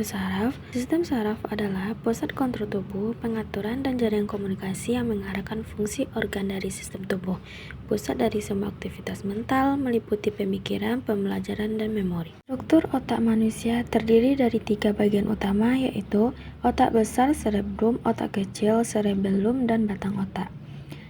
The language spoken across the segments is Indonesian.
saraf. Sistem saraf adalah pusat kontrol tubuh, pengaturan, dan jaringan komunikasi yang mengarahkan fungsi organ dari sistem tubuh. Pusat dari semua aktivitas mental, meliputi pemikiran, pembelajaran, dan memori. Struktur otak manusia terdiri dari 3 bagian utama, yaitu otak besar, cerebrum, otak kecil, cerebellum, dan batang otak.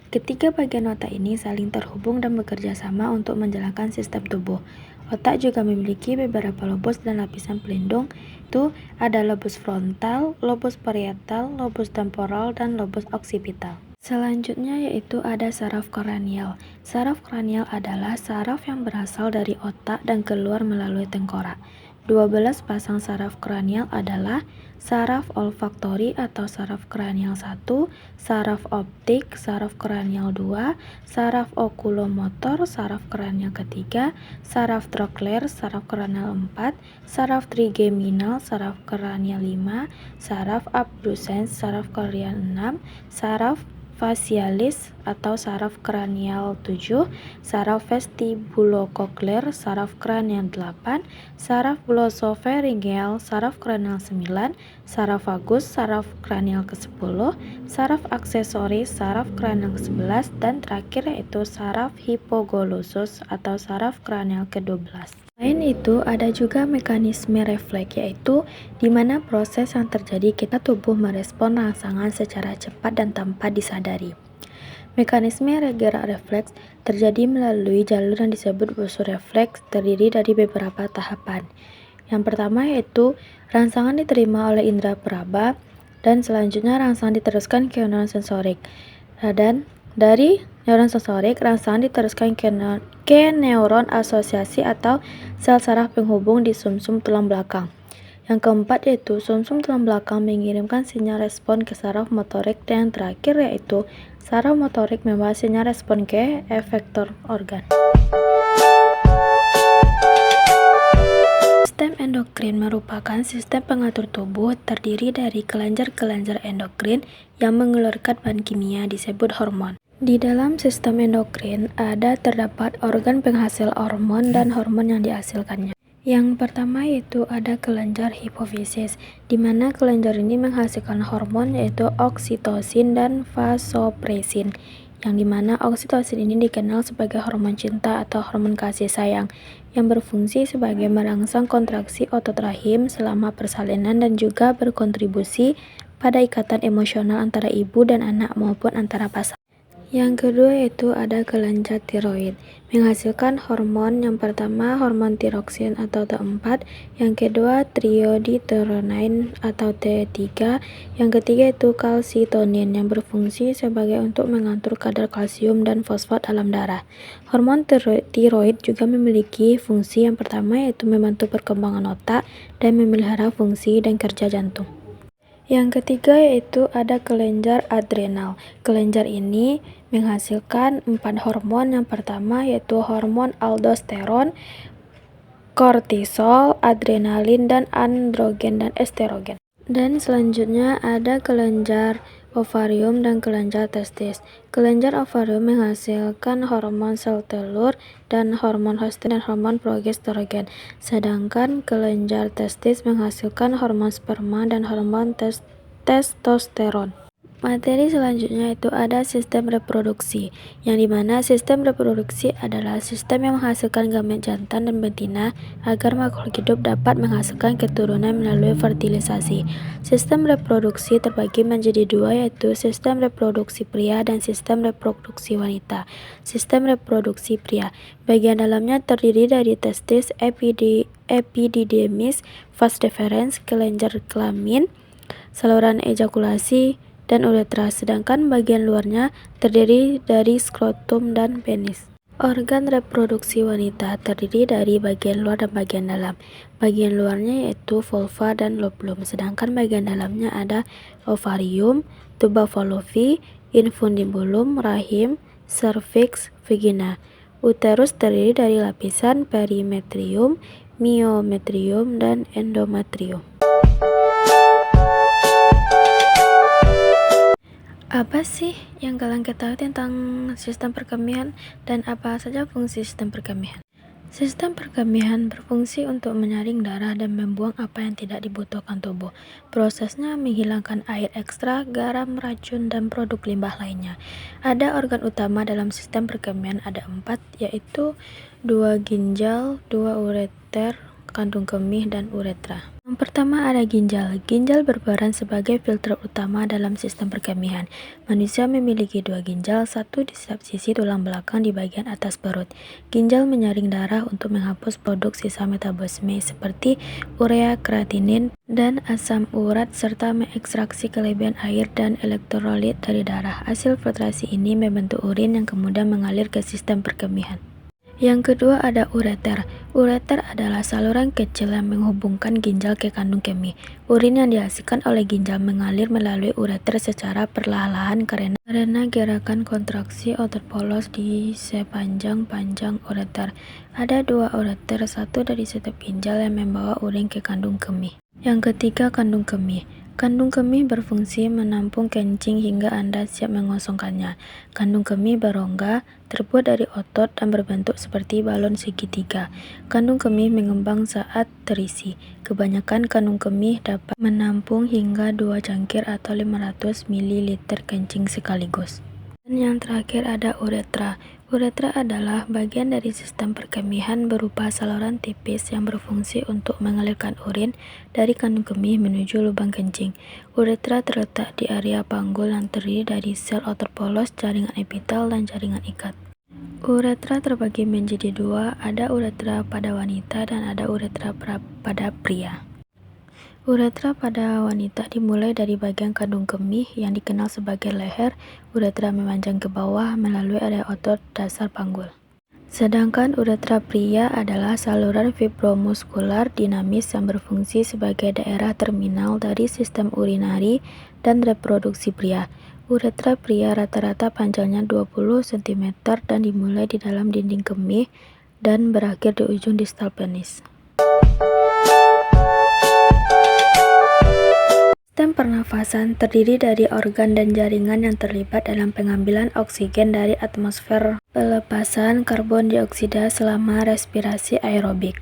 Ketiga bagian otak ini saling terhubung dan bekerja sama untuk menjalankan sistem tubuh. Otak juga memiliki beberapa lobus dan lapisan pelindung, itu ada lobus frontal, lobus parietal, lobus temporal, dan lobus occipital. Selanjutnya yaitu ada saraf kranial. Saraf kranial adalah saraf yang berasal dari otak dan keluar melalui tengkorak. 12 pasang saraf kranial adalah saraf olfaktori atau saraf kranial 1, saraf optik, saraf kranial 2, saraf okulomotor, saraf kranial ketiga, saraf trokler, saraf kranial 4, saraf trigeminal, saraf kranial 5, saraf abducens, saraf kranial 6, saraf facialis atau saraf kranial 7, saraf vestibulokokler, saraf kranial 8, saraf glosopharyngeal, saraf kranial 9, saraf vagus, saraf kranial ke-10, saraf aksesoris, saraf kranial ke-11, dan terakhir yaitu saraf hipoglosus atau saraf kranial ke-12. Selain itu, ada juga mekanisme refleks, yaitu di mana proses yang terjadi ketika tubuh merespon rangsangan secara cepat dan tanpa disadari. Mekanisme gerak refleks terjadi melalui jalur yang disebut busur refleks, terdiri dari beberapa tahapan. Yang pertama yaitu rangsangan diterima oleh indera peraba, dan selanjutnya rangsangan diteruskan ke neuron sensorik. Dan dari neuron sensorik, rangsangan diteruskan ke neuron asosiasi atau sel saraf penghubung di sumsum tulang belakang. Yang keempat yaitu sumsum tulang belakang mengirimkan sinyal respon ke saraf motorik, dan yang terakhir yaitu saraf motorik membawa sinyal respon ke efektor organ. Sistem endokrin merupakan sistem pengatur tubuh terdiri dari kelenjar-kelenjar endokrin yang mengeluarkan bahan kimia disebut hormon. Di dalam sistem endokrin terdapat organ penghasil hormon dan hormon yang dihasilkannya. Yang pertama yaitu ada kelenjar hipofisis, di mana kelenjar ini menghasilkan hormon yaitu oksitosin dan vasopresin, yang dimana oksitosin ini dikenal sebagai hormon cinta atau hormon kasih sayang, yang berfungsi sebagai merangsang kontraksi otot rahim selama persalinan dan juga berkontribusi pada ikatan emosional antara ibu dan anak maupun antara pasangan. Yang kedua yaitu ada kelenjar tiroid, menghasilkan hormon. Yang pertama hormon tiroksin atau T4, yang kedua triiodtyronin atau T3, yang ketiga itu kalsitonin yang berfungsi sebagai untuk mengatur kadar kalsium dan fosfat dalam darah. Hormon tiroid juga memiliki fungsi yang pertama yaitu membantu perkembangan otak dan memelihara fungsi dan kerja jantung. Yang ketiga yaitu ada kelenjar adrenal. Kelenjar ini menghasilkan 4 hormon. Yang pertama yaitu hormon aldosteron, kortisol, adrenalin, dan androgen dan estrogen. Dan selanjutnya ada kelenjar ovarium dan kelenjar testis. Kelenjar ovarium menghasilkan hormon sel telur dan hormon hosten dan hormon progesterogen. Sedangkan kelenjar testis menghasilkan hormon sperma dan hormon testosteron. Materi selanjutnya itu ada sistem reproduksi, yang dimana sistem reproduksi adalah sistem yang menghasilkan gamet jantan dan betina agar makhluk hidup dapat menghasilkan keturunan melalui fertilisasi. Sistem reproduksi terbagi menjadi dua, yaitu sistem reproduksi pria dan sistem reproduksi wanita. Sistem reproduksi pria, bagian dalamnya terdiri dari testis, epididymis, vas deferens, kelenjar kelamin, saluran ejakulasi, dan uretra, sedangkan bagian luarnya terdiri dari skrotum dan penis. Organ reproduksi wanita terdiri dari bagian luar dan bagian dalam. Bagian luarnya yaitu vulva dan lobulum, sedangkan bagian dalamnya ada ovarium, tuba fallopi, infundibulum, rahim, serviks, vagina. Uterus terdiri dari lapisan perimetrium, miometrium, dan endometrium. Apa sih yang kalian ketahui tentang sistem perkemihan dan apa saja fungsi sistem perkemihan? Sistem perkemihan berfungsi untuk menyaring darah dan membuang apa yang tidak dibutuhkan tubuh. Prosesnya menghilangkan air ekstra, garam, racun, dan produk limbah lainnya. Ada organ utama dalam sistem perkemihan, ada 4, yaitu 2 ginjal, 2 ureter, kandung kemih, dan uretra. Yang pertama ada ginjal. Ginjal berperan sebagai filter utama dalam sistem perkemihan. Manusia memiliki 2 ginjal, satu di setiap sisi tulang belakang di bagian atas perut. Ginjal menyaring darah untuk menghapus produk sisa metabolisme seperti urea, kreatinin, dan asam urat serta mengekstraksi kelebihan air dan elektrolit dari darah. Hasil filtrasi ini membentuk urin yang kemudian mengalir ke sistem perkemihan. Yang kedua ada ureter. Ureter adalah saluran kecil yang menghubungkan ginjal ke kandung kemih. Urin yang dihasilkan oleh ginjal mengalir melalui ureter secara perlahan-lahan karena gerakan kontraksi otot polos di sepanjang panjang ureter. Ada 2 ureter, satu dari setiap ginjal yang membawa urin ke kandung kemih. Yang ketiga kandung kemih. Kandung kemih berfungsi menampung kencing hingga Anda siap mengosongkannya. Kandung kemih berongga, terbuat dari otot dan berbentuk seperti balon segitiga. Kandung kemih mengembang saat terisi. Kebanyakan kandung kemih dapat menampung hingga 2 cangkir atau 500 ml kencing sekaligus. Dan yang terakhir ada uretra. Uretra adalah bagian dari sistem perkemihan berupa saluran tipis yang berfungsi untuk mengalirkan urin dari kandung kemih menuju lubang kencing. Uretra terletak di area panggul yang terdiri dari sel otot polos, jaringan epitel, dan jaringan ikat. Uretra terbagi menjadi 2, ada uretra pada wanita dan ada uretra pada pria. Uretra pada wanita dimulai dari bagian kandung kemih yang dikenal sebagai leher. Uretra memanjang ke bawah melalui area otot dasar panggul. Sedangkan uretra pria adalah saluran fibromuskular dinamis yang berfungsi sebagai daerah terminal dari sistem urinari dan reproduksi pria. Uretra pria rata-rata panjangnya 20 cm dan dimulai di dalam dinding kemih dan berakhir di ujung distal penis. Sistem pernafasan terdiri dari organ dan jaringan yang terlibat dalam pengambilan oksigen dari atmosfer, pelepasan karbon dioksida selama respirasi aerobik.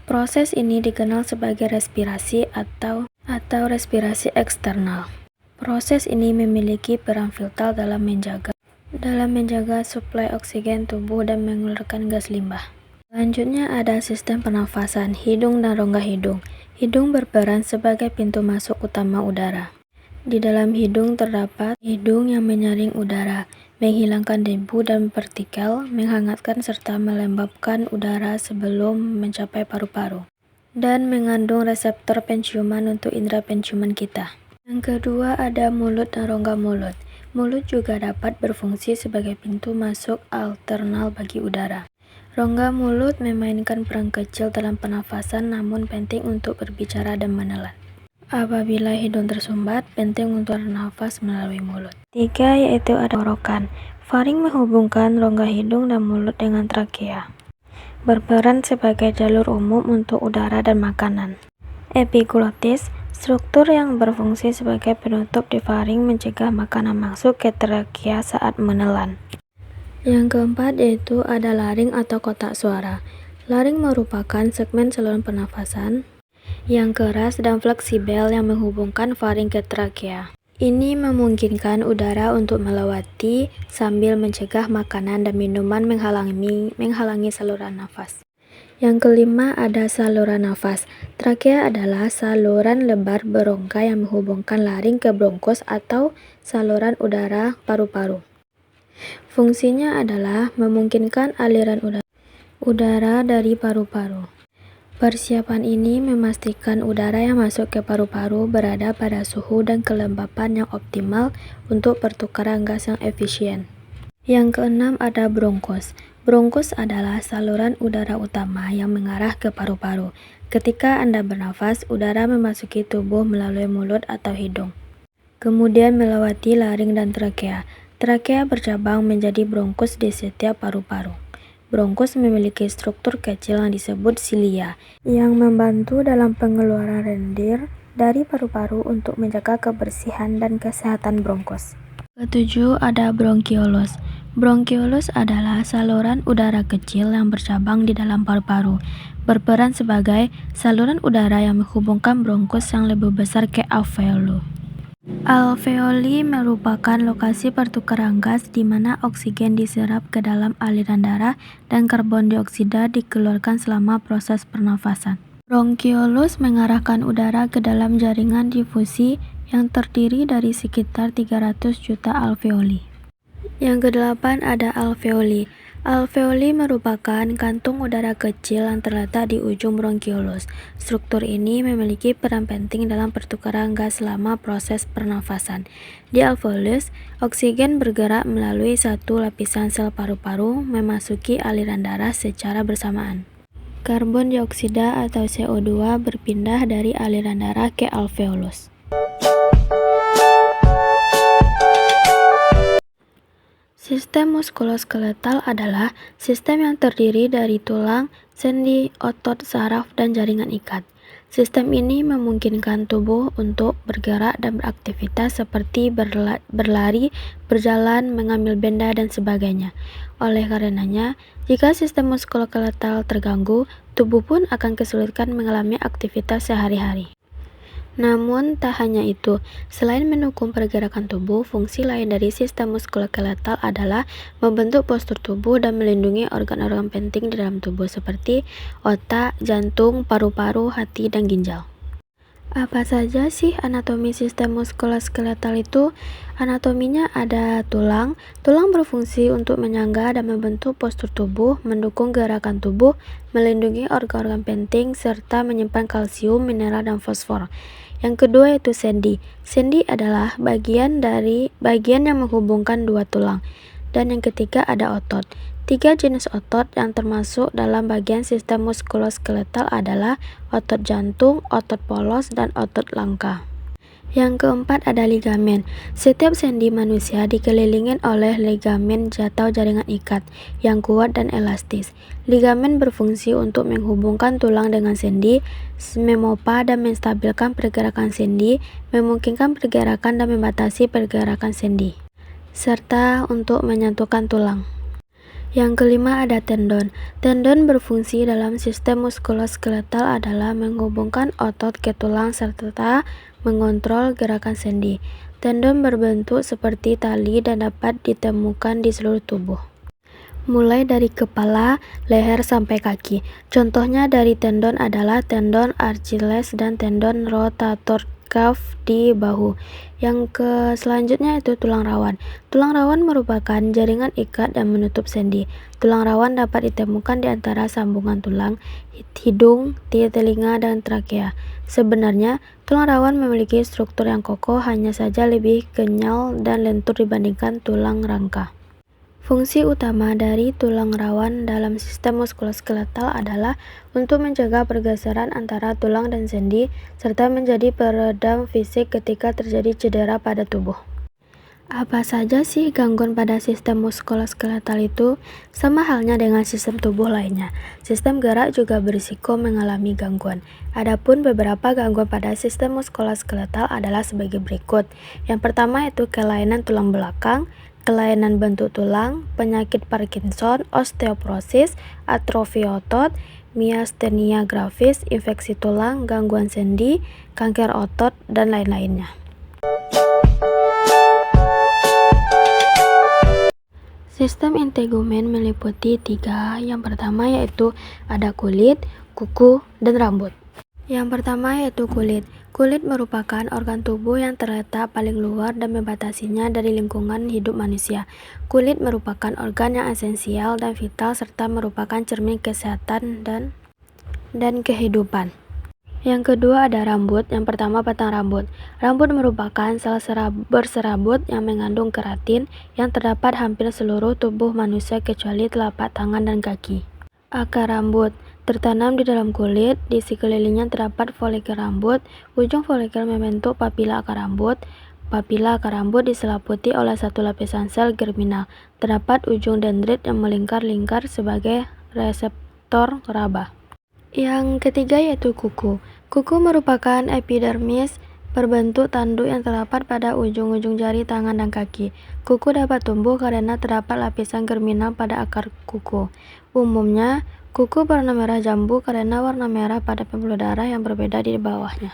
Proses ini dikenal sebagai respirasi atau respirasi eksternal. Proses ini memiliki peran vital dalam menjaga suplai oksigen tubuh dan mengeluarkan gas limbah. Selanjutnya ada sistem pernafasan hidung dan rongga hidung. Hidung berperan sebagai pintu masuk utama udara. Di dalam hidung terdapat hidung yang menyaring udara, menghilangkan debu dan partikel, menghangatkan serta melembabkan udara sebelum mencapai paru-paru, dan mengandung reseptor penciuman untuk indera penciuman kita. Yang kedua ada mulut dan rongga mulut. Mulut juga dapat berfungsi sebagai pintu masuk alternal bagi udara. Rongga mulut memainkan peran kecil dalam pernafasan namun penting untuk berbicara dan menelan. Apabila hidung tersumbat, penting untuk bernafas melalui mulut. 3 yaitu ada tenggorokan. Faring menghubungkan rongga hidung dan mulut dengan trakea. Berperan sebagai jalur umum untuk udara dan makanan. Epiglotis, struktur yang berfungsi sebagai penutup di faring mencegah makanan masuk ke trakea saat menelan. Yang keempat yaitu ada laring atau kotak suara. Laring merupakan segmen saluran pernafasan yang keras dan fleksibel yang menghubungkan faring ke trakea. Ini memungkinkan udara untuk melewati sambil mencegah makanan dan minuman menghalangi saluran nafas. Yang kelima ada saluran nafas. Trakea adalah saluran lebar berongga yang menghubungkan laring ke bronkus atau saluran udara paru-paru. Fungsinya adalah memungkinkan aliran udara dari paru-paru. Persiapan ini memastikan udara yang masuk ke paru-paru berada pada suhu dan kelembapan yang optimal untuk pertukaran gas yang efisien. Yang keenam ada bronkus. Bronkus adalah saluran udara utama yang mengarah ke paru-paru. Ketika Anda bernafas, udara memasuki tubuh melalui mulut atau hidung, kemudian melewati laring dan trakea. Trakea bercabang menjadi bronkus di setiap paru-paru. Bronkus memiliki struktur kecil yang disebut silia, yang membantu dalam pengeluaran lendir dari paru-paru untuk menjaga kebersihan dan kesehatan bronkus. Ketujuh ada bronkiolus. Bronkiolus adalah saluran udara kecil yang bercabang di dalam paru-paru, berperan sebagai saluran udara yang menghubungkan bronkus yang lebih besar ke alveoli. Alveoli merupakan lokasi pertukaran gas di mana oksigen diserap ke dalam aliran darah dan karbon dioksida dikeluarkan selama proses pernafasan. Bronkiolus mengarahkan udara ke dalam jaringan difusi yang terdiri dari sekitar 300 juta alveoli. Yang kedelapan ada alveoli. Alveoli merupakan kantung udara kecil yang terletak di ujung bronkiolus. Struktur ini memiliki peran penting dalam pertukaran gas selama proses pernafasan. Di alveolus, oksigen bergerak melalui satu lapisan sel paru-paru memasuki aliran darah secara bersamaan. Karbon dioksida atau CO2 berpindah dari aliran darah ke alveolus. Sistem muskuloskeletal adalah sistem yang terdiri dari tulang, sendi, otot, saraf, dan jaringan ikat. Sistem ini memungkinkan tubuh untuk bergerak dan beraktivitas seperti berlari, berjalan, mengambil benda, dan sebagainya. Oleh karenanya, jika sistem muskuloskeletal terganggu, tubuh pun akan kesulitan mengalami aktivitas sehari-hari. Namun, tak hanya itu, selain mendukung pergerakan tubuh, fungsi lain dari sistem muskuloskeletal adalah membentuk postur tubuh dan melindungi organ-organ penting di dalam tubuh seperti otak, jantung, paru-paru, hati, dan ginjal. Apa saja sih anatomi sistem muskuloskeletal itu? Anatominya ada tulang. Tulang berfungsi untuk menyangga dan membentuk postur tubuh, mendukung gerakan tubuh, melindungi organ-organ penting, serta menyimpan kalsium, mineral, dan fosfor. Yang kedua yaitu sendi. Sendi adalah bagian yang menghubungkan dua tulang. Dan yang ketiga ada otot. 3 jenis otot yang termasuk dalam bagian sistem muskuloskeletal adalah otot jantung, otot polos, dan otot langka. Yang keempat ada ligamen. Setiap sendi manusia dikelilingi oleh ligamen atau jaringan ikat yang kuat dan elastis. Ligamen berfungsi untuk menghubungkan tulang dengan sendi, memompa dan menstabilkan pergerakan sendi, memungkinkan pergerakan dan membatasi pergerakan sendi, serta untuk menyatukan tulang. Yang kelima ada tendon. Tendon berfungsi dalam sistem muskuloskeletal adalah menghubungkan otot ke tulang serta mengontrol gerakan sendi. Tendon berbentuk seperti tali dan dapat ditemukan di seluruh tubuh, mulai dari kepala, leher, sampai kaki. Contohnya dari tendon adalah tendon Achilles dan tendon rotator cuff di bahu. Yang selanjutnya itu tulang rawan. Tulang rawan merupakan jaringan ikat dan menutup sendi. Tulang rawan dapat ditemukan di antara sambungan tulang, hidung, telinga, dan trakea. Sebenarnya, tulang rawan memiliki struktur yang kokoh, hanya saja lebih kenyal dan lentur dibandingkan tulang rangka. Fungsi utama dari tulang rawan dalam sistem muskuloskeletal adalah untuk mencegah pergeseran antara tulang dan sendi, serta menjadi peredam fisik ketika terjadi cedera pada tubuh. Apa saja sih gangguan pada sistem muskuloskeletal itu? Sama halnya dengan sistem tubuh lainnya, sistem gerak juga berisiko mengalami gangguan. Adapun beberapa gangguan pada sistem muskuloskeletal adalah sebagai berikut. Yang pertama itu kelainan tulang belakang, kelainan bentuk tulang, penyakit Parkinson, osteoporosis, atrofi otot, miastenia gravis, infeksi tulang, gangguan sendi, kanker otot, dan lain-lainnya. Sistem integumen meliputi 3. Yang pertama yaitu ada kulit, kuku, dan rambut. Yang pertama yaitu kulit. Kulit merupakan organ tubuh yang terletak paling luar dan membatasinya dari lingkungan hidup manusia. Kulit merupakan organ yang esensial dan vital serta merupakan cermin kesehatan dan kehidupan. Yang kedua ada rambut. Yang pertama batang rambut. Rambut merupakan sel berserabut yang mengandung keratin yang terdapat hampir seluruh tubuh manusia kecuali telapak tangan dan kaki. Akar rambut tertanam di dalam kulit, di sekelilingnya terdapat folikel rambut. Ujung folikel membentuk papila akar rambut. Papila akar rambut diselimuti oleh satu lapisan sel germinal. Terdapat ujung dendrit yang melingkar-lingkar sebagai reseptor raba. Yang ketiga yaitu kuku. Kuku merupakan epidermis Berbentuk tanduk yang terdapat pada ujung-ujung jari tangan dan kaki. Kuku dapat tumbuh karena terdapat lapisan germinal pada akar kuku. Umumnya, kuku berwarna merah jambu karena warna merah pada pembuluh darah yang berbeda di bawahnya.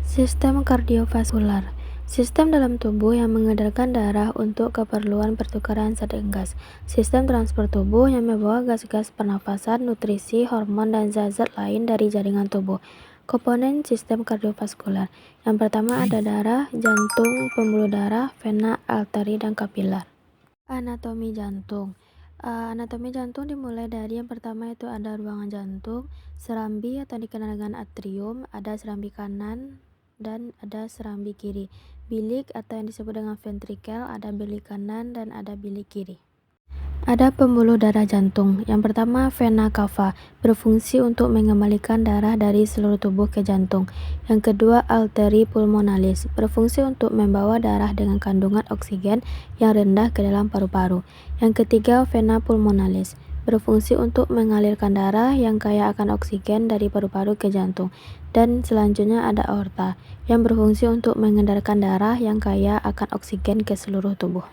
Sistem kardiovaskular. Sistem dalam tubuh yang mengedarkan darah untuk keperluan pertukaran zat dan gas. Sistem transport tubuh yang membawa gas-gas pernafasan, nutrisi, hormon, dan zat-zat lain dari jaringan tubuh. Komponen sistem kardiovaskular. Yang pertama ada darah, jantung, pembuluh darah, vena, arteri, dan kapiler. Anatomi jantung. Anatomi jantung dimulai dari yang pertama itu ada ruangan jantung, serambi atau dikenal dengan atrium, ada serambi kanan dan ada serambi kiri. Bilik atau yang disebut dengan ventrikel, ada bilik kanan dan ada bilik kiri. Ada pembuluh darah jantung. Yang pertama vena cava, berfungsi untuk mengembalikan darah dari seluruh tubuh ke jantung. Yang kedua arteri pulmonalis, berfungsi untuk membawa darah dengan kandungan oksigen yang rendah ke dalam paru-paru. Yang ketiga vena pulmonalis, berfungsi untuk mengalirkan darah yang kaya akan oksigen dari paru-paru ke jantung. Dan selanjutnya ada aorta, yang berfungsi untuk mengedarkan darah yang kaya akan oksigen ke seluruh tubuh.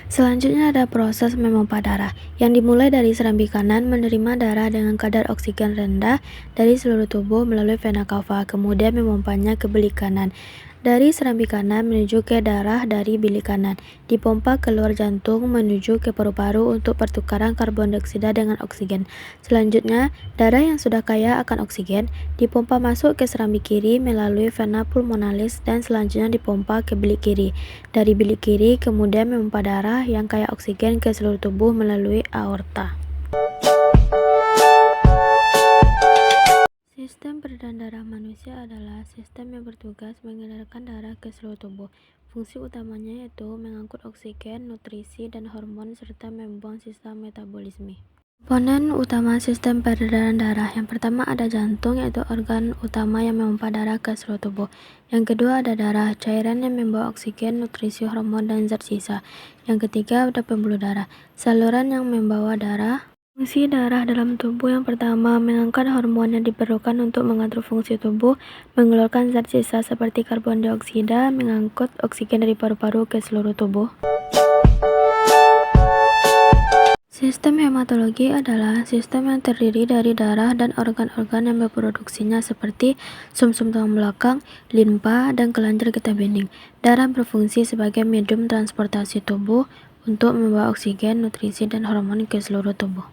Selanjutnya ada proses memompa darah, yang dimulai dari serambi kanan menerima darah dengan kadar oksigen rendah dari seluruh tubuh melalui vena cava, kemudian memompanya ke bilik kanan. Dari serambi kanan menuju ke darah dari bilik kanan, dipompa keluar jantung menuju ke paru-paru untuk pertukaran karbon dioksida dengan oksigen. Selanjutnya, darah yang sudah kaya akan oksigen dipompa masuk ke serambi kiri melalui vena pulmonalis dan selanjutnya dipompa ke bilik kiri. Dari bilik kiri kemudian memompa darah yang kaya oksigen ke seluruh tubuh melalui aorta. Sistem peredaran darah manusia adalah sistem yang bertugas mengedarkan darah ke seluruh tubuh. Fungsi utamanya yaitu mengangkut oksigen, nutrisi, dan hormon serta membuang sisa metabolisme. Komponen utama sistem peredaran darah. Yang pertama ada jantung, yaitu organ utama yang memompa darah ke seluruh tubuh. Yang kedua ada darah, cairan yang membawa oksigen, nutrisi, hormon, dan zat sisa. Yang ketiga ada pembuluh darah, saluran yang membawa darah. Fungsi darah dalam tubuh yang pertama mengangkat hormon yang diperlukan untuk mengatur fungsi tubuh, mengeluarkan zat sisa seperti karbon dioksida, mengangkut oksigen dari paru-paru ke seluruh tubuh. Sistem hematologi adalah sistem yang terdiri dari darah dan organ-organ yang berproduksinya seperti sumsum tulang belakang, limpa, dan kelenjar getah bening. Darah berfungsi sebagai medium transportasi tubuh untuk membawa oksigen, nutrisi, dan hormon ke seluruh tubuh.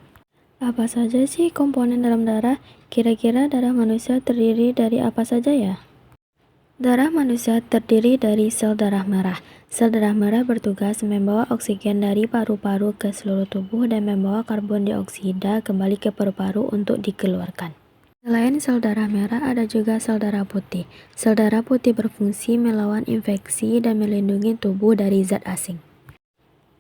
Apa saja sih komponen dalam darah? Kira-kira darah manusia terdiri dari apa saja ya? Darah manusia terdiri dari sel darah merah. Sel darah merah bertugas membawa oksigen dari paru-paru ke seluruh tubuh dan membawa karbon dioksida kembali ke paru-paru untuk dikeluarkan. Selain sel darah merah, ada juga sel darah putih. Sel darah putih berfungsi melawan infeksi dan melindungi tubuh dari zat asing.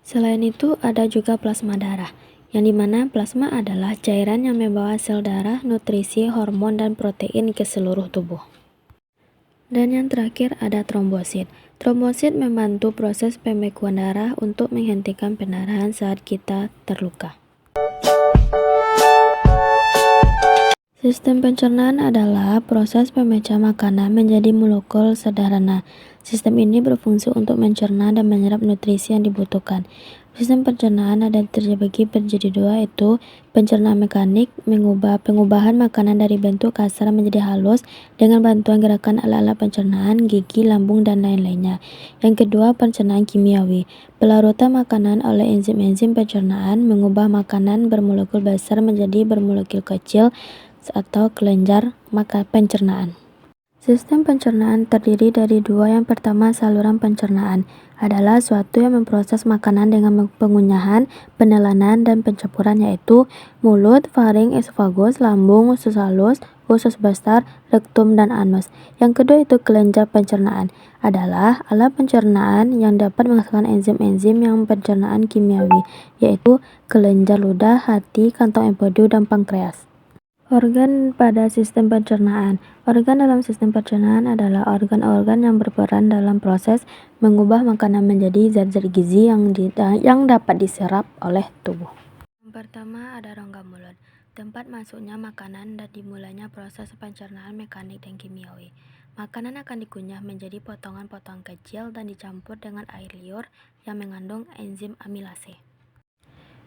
Selain itu, ada juga plasma darah, yang dimana plasma adalah cairan yang membawa sel darah, nutrisi, hormon, dan protein ke seluruh tubuh. Dan yang terakhir ada trombosit. Trombosit membantu proses pembekuan darah untuk menghentikan pendarahan saat kita terluka. Sistem pencernaan adalah proses pemecah makanan menjadi molekul sederhana. Sistem ini berfungsi untuk mencerna dan menyerap nutrisi yang dibutuhkan. Sistem pencernaan ada terbagi menjadi dua, yaitu pencernaan mekanik, pengubahan makanan dari bentuk kasar menjadi halus dengan bantuan gerakan alat-alat pencernaan, gigi, lambung, dan lain-lainnya. Yang kedua, pencernaan kimiawi. Pelarutan makanan oleh enzim-enzim pencernaan mengubah makanan bermolekul besar menjadi bermolekul kecil atau kelenjar pencernaan. Sistem pencernaan terdiri dari dua. Yang pertama, saluran pencernaan adalah suatu yang memproses makanan dengan pengunyahan, penelanan, dan pencampuran, yaitu mulut, faring, esofagus, lambung, usus halus, usus besar, rektum, dan anus. Yang kedua itu kelenjar pencernaan adalah alat pencernaan yang dapat menghasilkan enzim-enzim yang pencernaan kimiawi, yaitu kelenjar ludah, hati, kantong empedu, dan pankreas. Organ pada sistem pencernaan. Organ dalam sistem pencernaan adalah organ-organ yang berperan dalam proses mengubah makanan menjadi zat-zat gizi yang dapat diserap oleh tubuh. Yang pertama ada rongga mulut. tempat masuknya makanan dan dimulainya proses pencernaan mekanik dan kimiawi. Makanan akan dikunyah menjadi potongan-potongan kecil dan dicampur dengan air liur yang mengandung enzim amilase.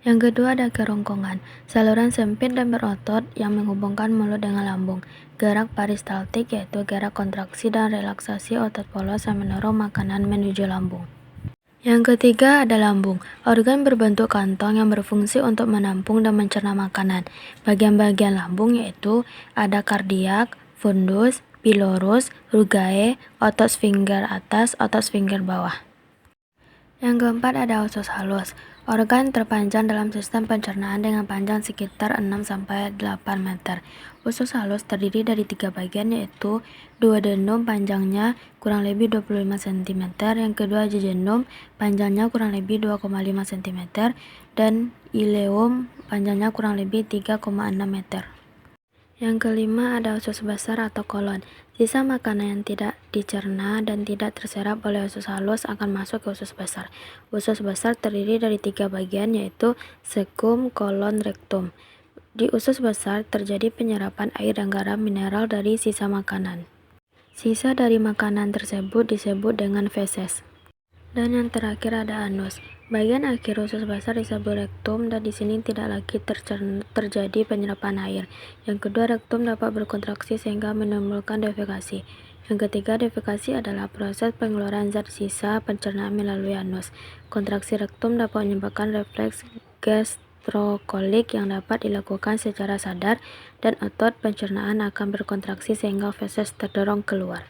Yang kedua ada kerongkongan, saluran sempit dan berotot yang menghubungkan mulut dengan lambung. Gerak peristaltik yaitu gerak kontraksi dan relaksasi otot polos yang mendorong makanan menuju lambung. Yang ketiga ada lambung, organ berbentuk kantong yang berfungsi untuk menampung dan mencerna makanan. Bagian-bagian lambung yaitu ada kardiak, fundus, pilorus, rugae, otot sfinkter atas, otot sfinkter bawah. Yang keempat ada usus halus, organ terpanjang dalam sistem pencernaan dengan panjang sekitar 6-8 meter. Usus halus terdiri dari 3 bagian yaitu duodenum panjangnya kurang lebih 25 cm, yang kedua jejunum panjangnya kurang lebih 2,5 cm, dan ileum panjangnya kurang lebih 3,6 meter. Yang kelima ada usus besar atau kolon. Sisa makanan yang tidak dicerna dan tidak terserap oleh usus halus akan masuk ke usus besar. Usus besar terdiri dari 3 bagian yaitu cecum, kolon, rektum. Di usus besar terjadi penyerapan air dan garam mineral dari sisa makanan. Sisa dari makanan tersebut disebut dengan feses. Dan yang terakhir ada anus. Bagian akhir usus besar disebut rektum dan di sini tidak lagi terjadi penyerapan air. Yang kedua, rektum dapat berkontraksi sehingga menimbulkan defekasi. Yang ketiga, defekasi adalah proses pengeluaran zat sisa pencernaan melalui anus. Kontraksi rektum dapat menyebabkan refleks gastrokolik yang dapat dilakukan secara sadar dan otot pencernaan akan berkontraksi sehingga feses terdorong keluar.